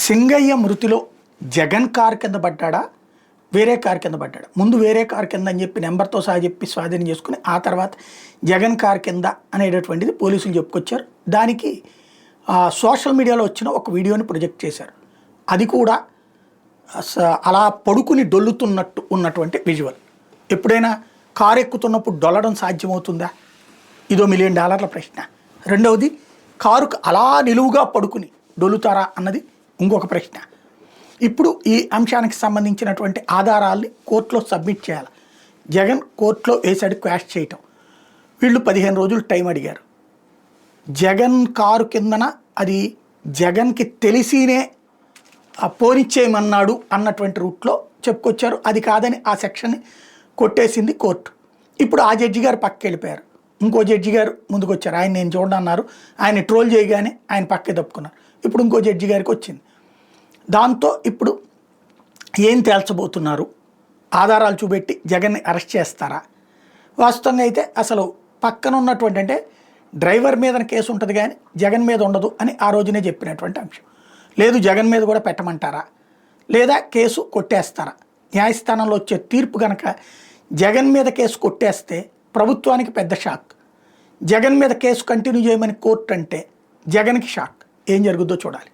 Singayya మృతిలో Jagan car కింద పడ్డాడా, వేరే car కింద పడ్డాడా? ముందు వేరే కారు కింద అని చెప్పి నెంబర్తో సహా చెప్పి స్వాధీనం చేసుకుని ఆ తర్వాత జగన్ కారు కింద అనేటటువంటిది పోలీసులు చెప్పుకొచ్చారు. దానికి సోషల్ మీడియాలో వచ్చిన ఒక వీడియోని ప్రొజెక్ట్ చేశారు. అది కూడా అలా పడుకుని డొల్లుతున్నట్టు ఉన్నటువంటి విజువల్. ఎప్పుడైనా కారు ఎక్కుతున్నప్పుడు డొల్లడం సాధ్యమవుతుందా? ఇదో $1 మిలియన్ ప్రశ్న. రెండవది, కారుకు అలా నిలువుగా పడుకుని డొల్లుతారా అన్నది ఇంకొక ప్రశ్న. ఇప్పుడు ఈ అంశానికి సంబంధించినటువంటి ఆధారాల్ని కోర్టులో సబ్మిట్ చేయాలి. జగన్ కోర్టులో వేసాడు క్వాష్ చేయటం. వీళ్ళు 15 రోజులు టైం అడిగారు. జగన్ కారు కిందన అది జగన్కి తెలిసినే పోనిచ్చేయమన్నాడు అన్నటువంటి రూట్లో చెప్పుకొచ్చారు. అది కాదని ఆ సెక్షన్ని కొట్టేసింది కోర్టు. ఇప్పుడు ఆ జడ్జి గారు పక్కకి వెళ్ళిపోయారు. ఇంకో జడ్జి గారు ముందుకు వచ్చారు. ఆయన నేను చూడన్నారు, ఆయన ట్రోల్ చేయగానే ఆయన పక్కకి తప్పుకున్నారు. ఇప్పుడు ఇంకో జడ్జి గారికి వచ్చింది. దాంతో ఇప్పుడు ఏం తేల్చబోతున్నారు? ఆధారాలు చూపెట్టి జగన్ని అరెస్ట్ చేస్తారా? వాస్తవంగా అయితే అసలు పక్కన ఉన్నటువంటి అంటే డ్రైవర్ మీద కేసు ఉంటుంది కానీ జగన్ మీద ఉండదు అని ఆ రోజునే చెప్పినటువంటి అంశం. లేదు జగన్ మీద కూడా పెట్టమంటారా, లేదా కేసు కొట్టేస్తారా? న్యాయస్థానంలో వచ్చే తీర్పు కనుక జగన్ మీద కేసు కొట్టేస్తే ప్రభుత్వానికి పెద్ద షాక్. జగన్ మీద కేసు కంటిన్యూ చేయమని కోర్టు అంటే జగన్కి షాక్. ఏం జరుగుద్దో చూడాలి.